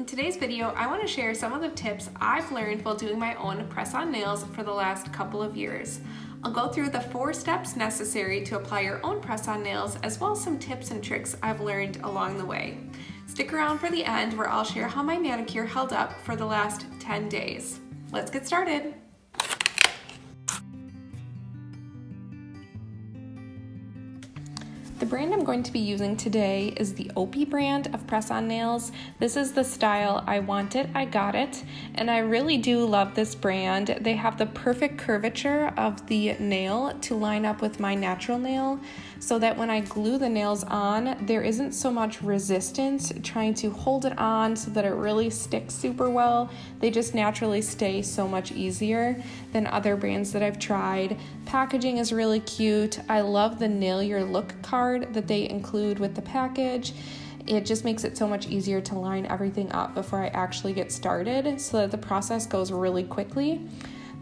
In today's video, I want to share some of the tips I've learned while doing my own press-on nails for the last couple of years. I'll go through the 4 steps necessary to apply your own press-on nails, as well as some tips and tricks I've learned along the way. Stick around for the end where I'll share how my manicure held up for the last 10 days. Let's get started. The brand I'm going to be using today is the OPI brand of press-on nails. This is the style I Want It, I Got It, and I really do love this brand. They have the perfect curvature of the nail to line up with my natural nail, so that when I glue the nails on, there isn't so much resistance trying to hold it on so that it really sticks super well. They just naturally stay so much easier than other brands that I've tried. Packaging is really cute. I love the Nail Your Look card that they include with the package. It just makes it so much easier to line everything up before I actually get started so that the process goes really quickly.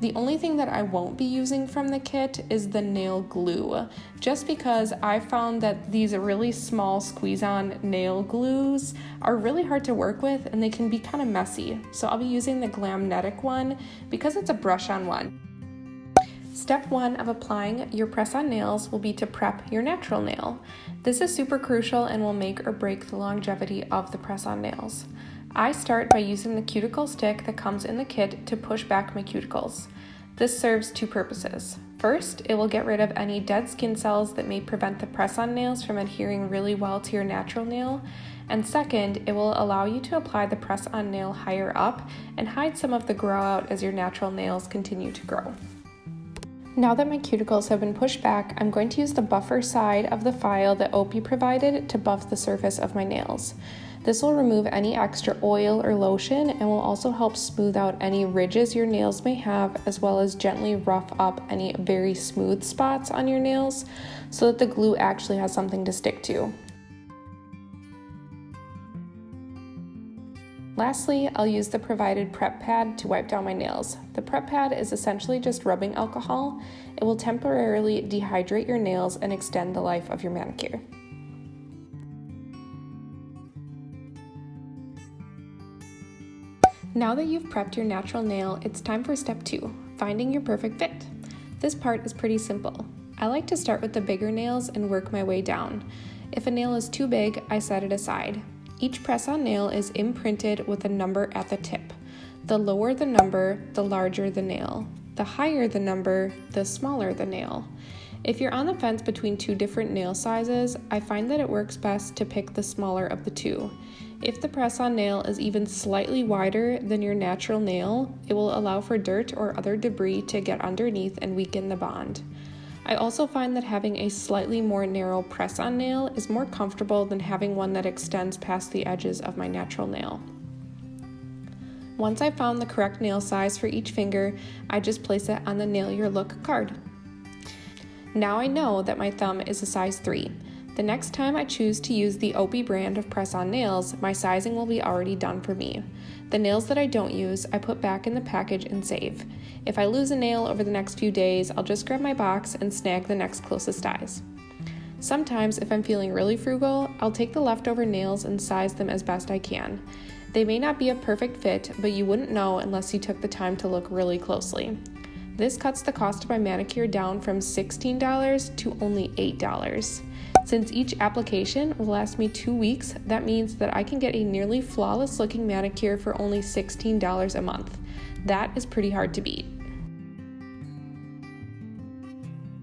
The only thing that I won't be using from the kit is the nail glue, just because I found that these really small squeeze-on nail glues are really hard to work with and they can be kind of messy. So I'll be using the Glamnetic one because it's a brush-on one. Step 1 of applying your press-on nails will be to prep your natural nail. This is super crucial and will make or break the longevity of the press-on nails. I start by using the cuticle stick that comes in the kit to push back my cuticles. This serves 2 purposes. First, it will get rid of any dead skin cells that may prevent the press-on nails from adhering really well to your natural nail. And second, it will allow you to apply the press-on nail higher up and hide some of the grow out as your natural nails continue to grow. Now that my cuticles have been pushed back, I'm going to use the buffer side of the file that OPI provided to buff the surface of my nails. This will remove any extra oil or lotion and will also help smooth out any ridges your nails may have, as well as gently rough up any very smooth spots on your nails so that the glue actually has something to stick to. Lastly, I'll use the provided prep pad to wipe down my nails. The prep pad is essentially just rubbing alcohol. It will temporarily dehydrate your nails and extend the life of your manicure. Now that you've prepped your natural nail, it's time for step 2, finding your perfect fit. This part is pretty simple. I like to start with the bigger nails and work my way down. If a nail is too big, I set it aside. Each press-on nail is imprinted with a number at the tip. The lower the number, the larger the nail. The higher the number, the smaller the nail. If you're on the fence between 2 different nail sizes, I find that it works best to pick the smaller of the 2. If the press-on nail is even slightly wider than your natural nail, it will allow for dirt or other debris to get underneath and weaken the bond. I also find that having a slightly more narrow press-on nail is more comfortable than having one that extends past the edges of my natural nail. Once I've found the correct nail size for each finger, I just place it on the Nail Your Look card. Now I know that my thumb is a size 3. The next time I choose to use the OPI brand of press-on nails, my sizing will be already done for me. The nails that I don't use, I put back in the package and save. If I lose a nail over the next few days, I'll just grab my box and snag the next closest size. Sometimes, if I'm feeling really frugal, I'll take the leftover nails and size them as best I can. They may not be a perfect fit, but you wouldn't know unless you took the time to look really closely. This cuts the cost of my manicure down from $16 to only $8. Since each application will last me 2 weeks, that means that I can get a nearly flawless looking manicure for only $16 a month. That is pretty hard to beat.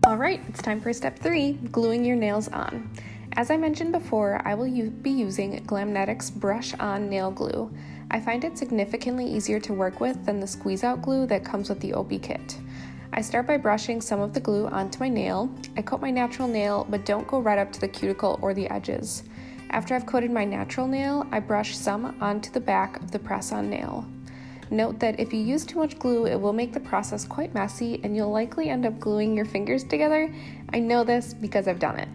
Alright, it's time for step 3, gluing your nails on. As I mentioned before, I will be using Glamnetic's brush-on nail glue. I find it significantly easier to work with than the squeeze-out glue that comes with the OPI kit. I start by brushing some of the glue onto my nail. I coat my natural nail, but don't go right up to the cuticle or the edges. After I've coated my natural nail, I brush some onto the back of the press-on nail. Note that if you use too much glue, it will make the process quite messy and you'll likely end up gluing your fingers together. I know this because I've done it.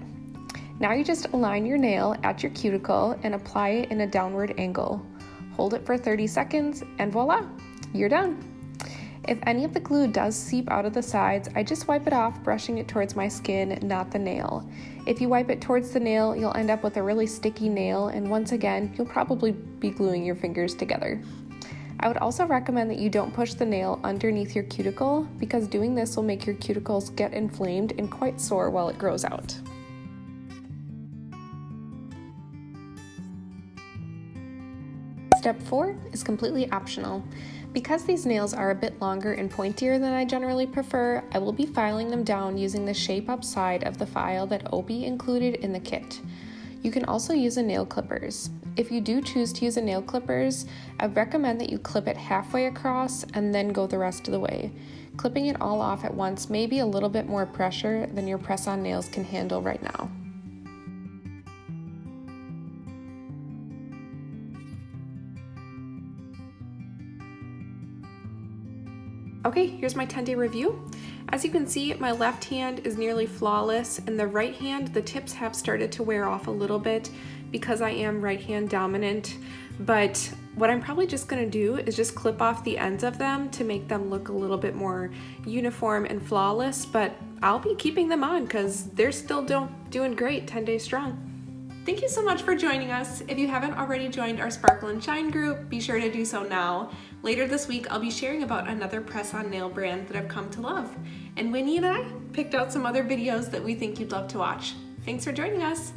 Now you just align your nail at your cuticle and apply it in a downward angle. Hold it for 30 seconds and voila, you're done. If any of the glue does seep out of the sides, I just wipe it off, brushing it towards my skin, not the nail. If you wipe it towards the nail, you'll end up with a really sticky nail, and once again, you'll probably be gluing your fingers together. I would also recommend that you don't push the nail underneath your cuticle, because doing this will make your cuticles get inflamed and quite sore while it grows out. Step 4 is completely optional. Because these nails are a bit longer and pointier than I generally prefer, I will be filing them down using the Shape Up side of the file that Opie included in the kit. You can also use a nail clippers. If you do choose to use a nail clippers, I recommend that you clip it halfway across and then go the rest of the way. Clipping it all off at once may be a little bit more pressure than your press-on nails can handle right now. Okay, here's my 10-day review. As you can see, my left hand is nearly flawless, and the right hand, the tips have started to wear off a little bit because I am right hand dominant. But what I'm probably just gonna do is just clip off the ends of them to make them look a little bit more uniform and flawless, but I'll be keeping them on because they're still doing great 10 days strong. Thank you so much for joining us. If you haven't already joined our Sparkle and Shine group, be sure to do so now. Later this week, I'll be sharing about another press-on nail brand that I've come to love. And Winnie and I picked out some other videos that we think you'd love to watch. Thanks for joining us.